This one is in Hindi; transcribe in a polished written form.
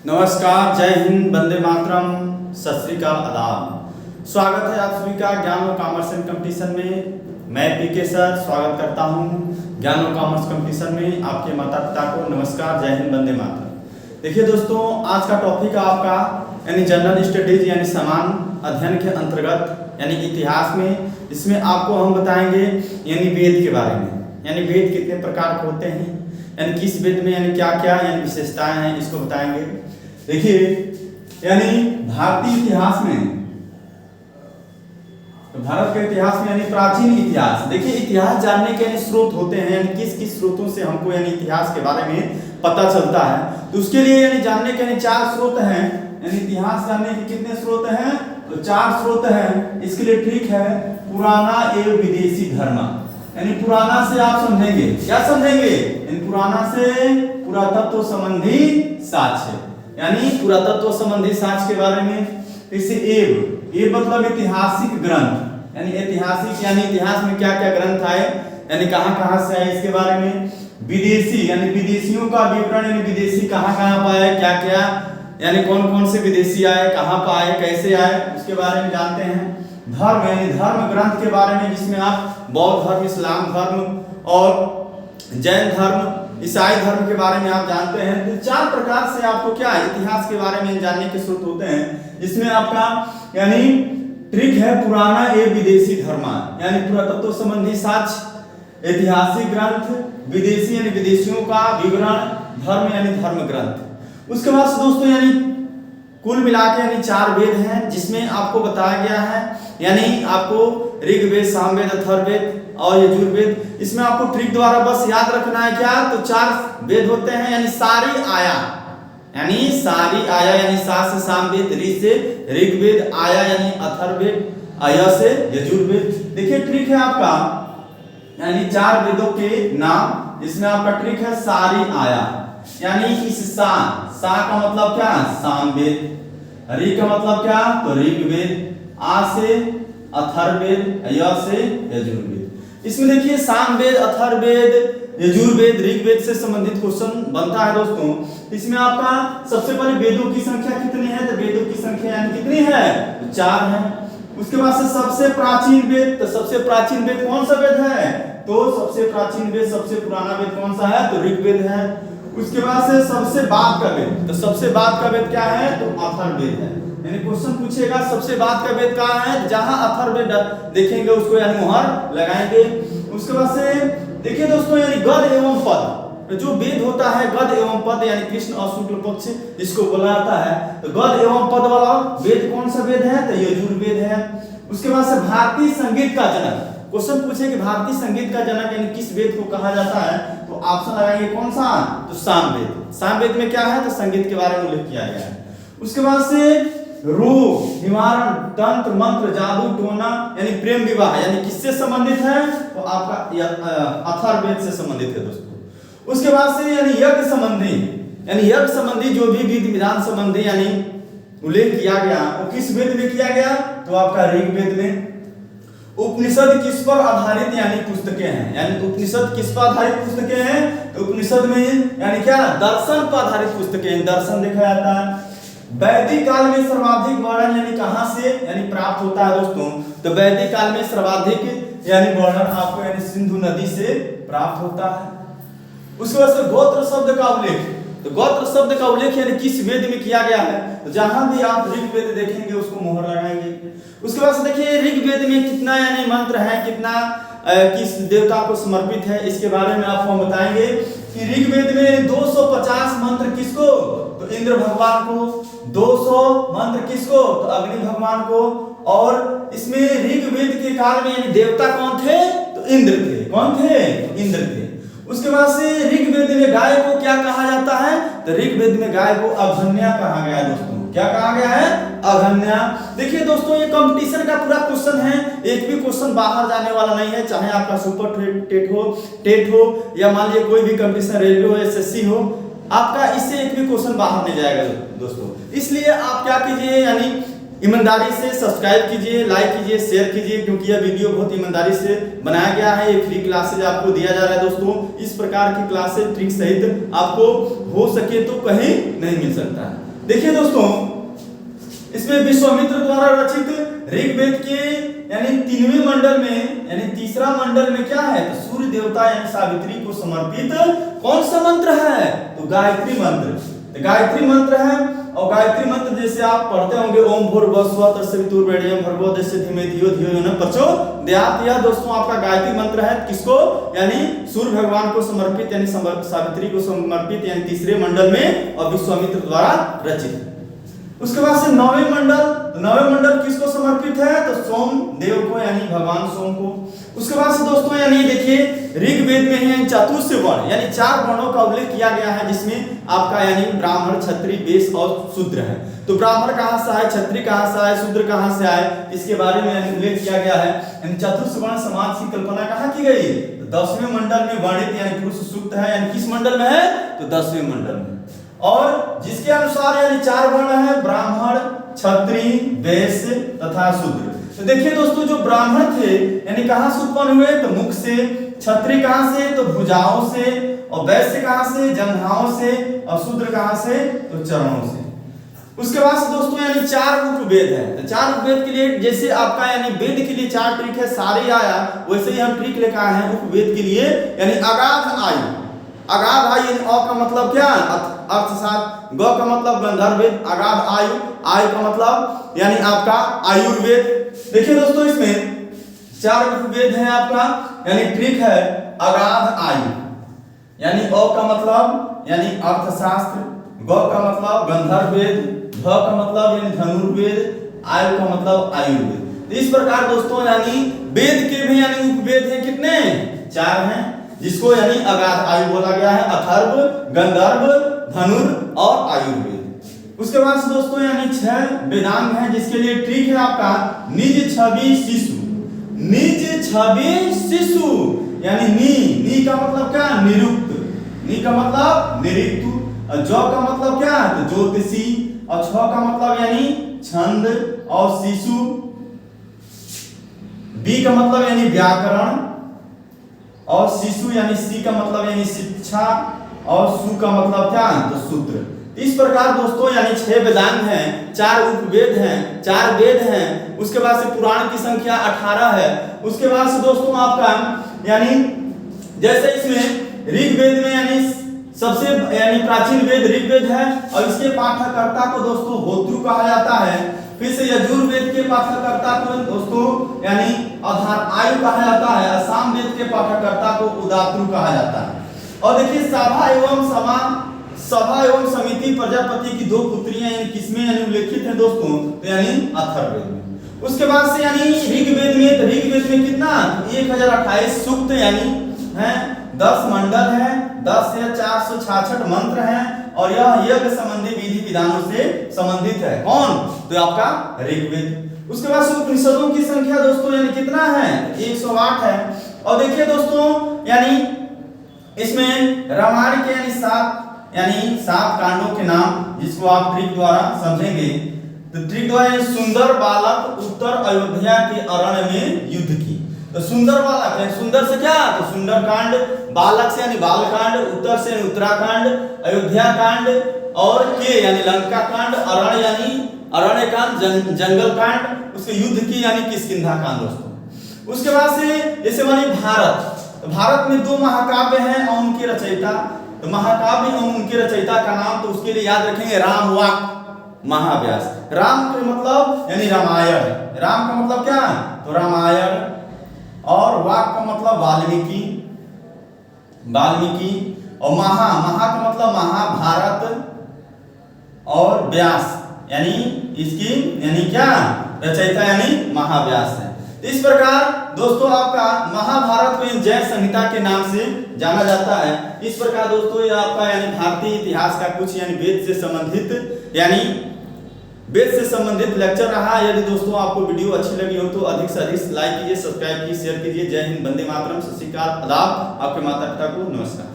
नमस्कार, जय हिंद, वंदे मातरम, सत श्री अकाल, आदाब। स्वागत है आप सभी का ज्ञान और कॉमर्स एंड कंपटीशन में। मैं पीके सर स्वागत करता हूं ज्ञान और कॉमर्स कंपटीशन में। आपके माता पिता को नमस्कार, जय हिंद, वंदे मातरम। देखिए दोस्तों, आज का टॉपिक आपका यानी जनरल स्टडीज यानी सामान्य अध्ययन के अंतर्गत यानी इतिहास में, इसमें आपको हम बताएंगे यानी वेद के बारे में। यानी वेद कितने प्रकार के होते हैं, यानी किस वेद में यानी क्या क्या यानी विशेषताएं हैं, इसको बताएंगे। देखिए, यानी भारतीय इतिहास में, तो भारत के इतिहास में यानी प्राचीन इतिहास। देखिए, इतिहास जानने के यानी स्रोत होते हैं, यानी किस किस स्रोतों से हमको यानी इतिहास के बारे में पता चलता है। तो उसके लिए यानी जानने के यानी 4 स्रोत हैं। यानी इतिहास जानने के कितने स्रोत हैं? तो 4 स्रोत हैं। इसके लिए ट्रिक है पुराना एवं विदेशी धर्म। यानी पुराना से आप समझेंगे, क्या समझेंगे? पुराना से पुरातत्व संबंधी साक्ष्य, यानी पुरातत्व संबंधी साक्ष्य के बारे में। इसे एव मतलब ऐतिहासिक ग्रंथ, यानी ऐतिहासिक यानी इतिहास में क्या क्या ग्रंथ आए, यानी कहां कहां से आए, इसके बारे में। विदेशी यानी विदेशियों का विवरण, यानी विदेशी कहां कहां पाए, क्या क्या यानी कौन कौन से विदेशी आए, कहां पाए, कैसे आए, उसके बारे में जानते हैं। धर्म यानी धर्म ग्रंथ के बारे में, जिसमें आप बौद्ध धर्म, इस्लाम धर्म और जैन धर्म, ईसाई धर्म के बारे में आप जानते हैं। तो 4 प्रकार से आपको क्या इतिहास के बारे में जानने के स्रोत होते हैं। इसमें आपका यानी ट्रिक है पुराना एवं विदेशी धर्म, यानी पुरातत्व संबंधी साक्ष्य, ऐतिहासिक ग्रंथ, विदेशी यानी विदेशियों का विवरण, धर्म यानी धर्म ग्रंथ। उसके बाद दोस्तों यानी कुल मिलाकर यानी 4 वेद हैं, जिसमें आपको बताया गया है यानी आपको ऋग्वेद, सामवेद, अथर्ववेद और यजुर्वेद। इसमें आपको ट्रिक द्वारा बस याद रखना है क्या, तो 4 वेद होते हैं। यानी सारी आया यानी सा से सामवेद, ऋ से ऋग्वेद, आया यानी अथर्ववेद, अय से यजुर्वेद। देखिए ट्रिक है आपका यानी 4 वेदों के नाम। इसमें आपका ट्रिक है सारी आया, यानी इस सा का मतलब क्या, सामवेद, ऋ का मतलब क्या, तो ऋग्वेद, आ से अथर्ववेद, य से यजुर्वेद। इसमें देखिए सामवेद, अथर्ववेद, यजुर्वेद, ऋग्वेद से संबंधित क्वेश्चन बनता है दोस्तों। इसमें आपका सबसे पहले वेदों की संख्या कितनी है, तो वेदों की संख्या यानी कितनी है, तो 4 है। उसके बाद से सबसे प्राचीन वेद, तो सबसे प्राचीन वेद कौन सा वेद है, तो सबसे प्राचीन वेद, सबसे पुराना वेद कौन सा है, तो ऋग्वेद है। उसके बाद से सबसे बाद का वेद, तो सबसे बाद का वेद क्या है, तो अथर्ववेद है। यानी क्वेश्चन पूछेगा सबसे बाद का वेद कहाँ है, जहां अथर्ववेद देखेंगे उसको यानी मुहर लगाएंगे। उसके बाद से देखिए दोस्तों यानी गद एवं पद, जो वेद होता है गद एवं पद, यानी कृष्ण और शुक्ल पक्ष इसको बोला जाता है। तो गद एवं पद वाला वेद कौन सा वेद है, तो यजुर्वेद है। उसके बाद से भारतीय संगीत का जनक, क्वेश्चन पूछे कि भारतीय संगीत का जनक यानी किस वेद को कहा जाता है, तो ऑप्शन लगाएंगे कौन सा, तो सामवेद। सामवेद में क्या है, तो संगीत के बारे में उल्लेख किया गया है। उसके बाद से रोग निवारण, तंत्र मंत्र, जादू टोना यानी प्रेम विवाह, यानी किससे संबंधित है, तो आपका अथर्ववेद से संबंधित है दोस्तों। उसके बाद से यानी यज्ञ संबंधी, यानी यज्ञ संबंधी जो भी विधि विधान संबंधी यानी उल्लेख किया गया, वो किस वेद में किया गया, तो आपका ऋग्वेद में। उपनिषद किस पर आधारित यानी पुस्तकें हैं, यानी उपनिषद किस पर आधारित पुस्तकें हैं, तो उपनिषद में यानी क्या, दर्शन पर आधारित पुस्तकें, दर्शन देखा जाता है। वैदिक काल में सर्वाधिक वर्णन यानी कहां से यानी प्राप्त होता है दोस्तों, तो वैदिक काल में सर्वाधिक यानी वर्णन आपको यानी सिंधु नदी से प्राप्त होता है। उसके बाद से गोत्र शब्द का उल्लेख, तो गोत्र शब्द का उल्लेख यानी किस वेद में किया गया है, तो जहां भी आप ऋग्वेद देखेंगे उसको मोहर लगाएंगे। उसके बाद से देखिए ऋग्वेद में कितना यानी मंत्र है, कितना किस देवता को समर्पित है, इसके बारे में आपको हम बताएंगे कि ऋग्वेद में 250 मंत्र किसको, तो इंद्र भगवान को, 200 मंत्र किसको, तो अग्नि भगवान को। और इसमें ऋग्वेद के काल में यानी देवता कौन थे, तो इंद्र थे। कौन थे, तो इंद्र थे। उसके बाद से ऋग्वेद में गाय को क्या कहा जाता है, तो ऋग्वेद में गाय को अघन्या कहा गया है दोस्तों। क्या कहा गया है, अघन्या। देखिए दोस्तों ये कंपटीशन का पूरा क्वेश्चन है, एक भी क्वेश्चन बाहर जाने वाला नहीं है, चाहे आपका सुपर टेट हो या मान लीजिए कोई भी कंपटीशन, रेलवे हो, एसएससी हो, आपका इससे एक भी क्वेश्चन बाहर नहीं जाएगा दोस्तों। इसलिए आप क्या कीजिए, यानी ईमानदारी से सब्सक्राइब कीजिए, लाइक कीजिए, शेयर कीजिए, क्योंकि यह वीडियो बहुत ईमानदारी से बनाया गया है। ये फ्री क्लासेज आपको दिया जा रहा है दोस्तों। इस प्रकार की क्लासेज ट्रिक सहित आपको हो सके तो कहीं नहीं मिल सकता है। देखिए दोस्तों, इसमें विश्वामित्र द्वारा रचित ऋग्वेद के यानी 3वें मंडल में यानी तीसरा मंडल में क्या है, तो सूर्य देवता यानी सावित्री को समर्पित कौन सा मंत्र है, तो गायत्री मंत्र। तो गायत्री मंत्र है, और गायत्री मंत्र जैसे आप पढ़ते होंगे ओम भूर्भुवस्सुः तत्सवितुर्वरेण्यं भर्गो देवस्य धीमहि धियो यो नः प्रचोदयात्। यह दोस्तों आपका गायत्री मंत्र है, किसको, यानी सूर्य भगवान को समर्पित यानी सावित्री को समर्पित यानी तीसरे मंडल में और विश्वामित्र द्वारा रचित। उसके बाद से 9वें मंडल, तो 9वें मंडल किसको समर्पित है, तो सोम देव को यानी भगवान सोम को। उसके बाद से दोस्तों यानी देखिए ऋग्वेद में है चतुर्थ वर्ण यानी 4 वर्णों का उल्लेख किया गया है, जिसमें आपका यानी ब्राह्मण, क्षत्रिय, वैश्य और शूद्र है। तो ब्राह्मण कहाँ से आए, क्षत्रिय कहाँ से आए, शूद्र कहाँ से आए, इसके बारे में यानी उल्लेख किया गया है। यानी चतुर्थ वर्ण समाज की कल्पना कहाँ की गई, तो 10वें मंडल में वर्णित यानी पुरुष सूक्त है, यानी किस मंडल में है, तो 10वें मंडल में। और जिसके अनुसार यानी 4 वर्ण है, ब्राह्मण, क्षत्रिय, वैश्य तथा शूद्र। तो देखिए दोस्तों, जो ब्राह्मण थे यानी कहां से उत्पन्न हुए, तो मुख से, क्षत्रिय कहां से, तो भुजाओं से, और वैश्य कहां से, जंघाओं से, और शूद्र कहां से, तो चरणों से। उसके बाद से दोस्तों यानी 4 उपवेद है। तो 4 उपवेद के लिए जैसे आपका यानी वेद के लिए 4 ट्रिक है, सारे आया, वैसे ही हम ट्रिक लेकर आए हैं उपवेद के लिए। यानी अगाध आयु, अगाध आयु अ का मतलब क्या, अर्थशास्त्र, ग का मतलब गंधर्व वेद, अगाध आयु, आयु का मतलब यानी आपका आयुर्वेद। देखिए दोस्तों, इसमें 4 उपवेद है आपका, यानी ट्रिक है अगाध आयु, यानी अ का मतलब यानी अर्थशास्त्र, ग का मतलब गंधर्व वेद, ध का मतलब यानी धनुर्वेद, आयु का मतलब आयुर्वेद। तो इस प्रकार दोस्तों यानी वेद के भी यानी उपवेद है कितने, 4 हैं, जिसको यानी अगाध आयु बोला गया है, अथर्व, गंधर्व, धनुर और आयुर्वेद। उसके बाद से दोस्तों यानी 6 वेदांग हैं, जिसके लिए ट्रिक है आपका निज छवि शिशु, निज छवि शिशु, यानी नी का मतलब क्या, निरुक्त, नी का मतलब निरुक्त, और ज का मतलब क्या, तो ज्योतिषी, और छ का मतलब यानी छंद, और शिशु, बी का मतलब यानी व्याकरण, और शिशु यानी सी का मतलब यानी शिक्षा, और सु का मतलब क्या, तो सूत्र। इस प्रकार दोस्तों यानी 6 वेदांग हैं, 4 उपवेद हैं, 4 वेद हैं। उसके बाद से पुराण की संख्या 18 है। उसके बाद से दोस्तों आपका यानी जैसे इसमें ऋग्वेद में यानी सबसे यानी प्राचीन वेद ऋग्वेद है, और इसके पाठकर्ता को दोस्तों होतृ कहा जाता है। फिर से यजुर्वेद के पाठकर्ता को दोस्तों यानी आधार आयु कहा जाता है, और सामवेद के पाठकर्ता को उदातृ कहा जाता है। और देखिए सभा एवं समिति प्रजापति की 2 पुत्रियां यानी किसमें यानी उल्लेखित है दोस्तों, तो यानी अथर्ववेद में। उसके बाद से यानी ऋग्वेद में, तो ऋग्वेद में कितना 1028 सूक्त यानी है, 10 मंडल है, 10 से 466 मंत्र हैं, और यह यज्ञ संबंधी विधि विधानों से संबंधित है। कौन, तो आपका ऋग्वेद। उसके बाद से उपनिषदों की संख्या दोस्तों यानी कितना है, 108 है। और देखिए दोस्तों यानी इसमें रामायण के यानी 7 कांडों के नाम, जिसको आप ट्रिक द्वारा समझेंगे। तो ट्रिक द्वारा सुंदर बालक उत्तर अयोध्या के अरण्य में युद्ध की। तो सुंदर बालक है, सुंदर से क्या, तो सुंदरकांड, बालक से यानी बालकांड, उत्तर से यानी उत्तराखंड, अयोध्या कांड, और के यानी लंका कांड, अरण्य यानी अरण्य कांड, जंगल कांड, उसके युद्ध की यानी किष्किंधा कांड दोस्तों। उसके बाद से जैसे मानी भारत, तो भारत में 2 महाकाव्य हैं और उनके रचयिता। तो महाकाव्य और उनके रचयिता का नाम, तो उसके लिए याद रखेंगे राम, वाक, महाव्यास। राम का मतलब यानी रामायण, राम का मतलब क्या, तो रामायण, और वाक का मतलब वाल्मीकि, और महा का मतलब महाभारत, और व्यास यानी इसकी यानी क्या, रचयिता यानी महाव्यास है। इस प्रकार दोस्तों आपका महाभारत को जय संहिता के नाम से जाना जाता है। इस प्रकार दोस्तों ये आपका यानी भारतीय इतिहास का कुछ यानी वेद से संबंधित लेक्चर रहा। यदि दोस्तों आपको वीडियो अच्छी लगी हो तो अधिक से अधिक लाइक कीजिए, सब्सक्राइब कीजिए, शेयर कीजिए। जय हिंद, वंदे मातरम, सत श्री अकाल, आदाब। आपके माता पिता को नमस्कार।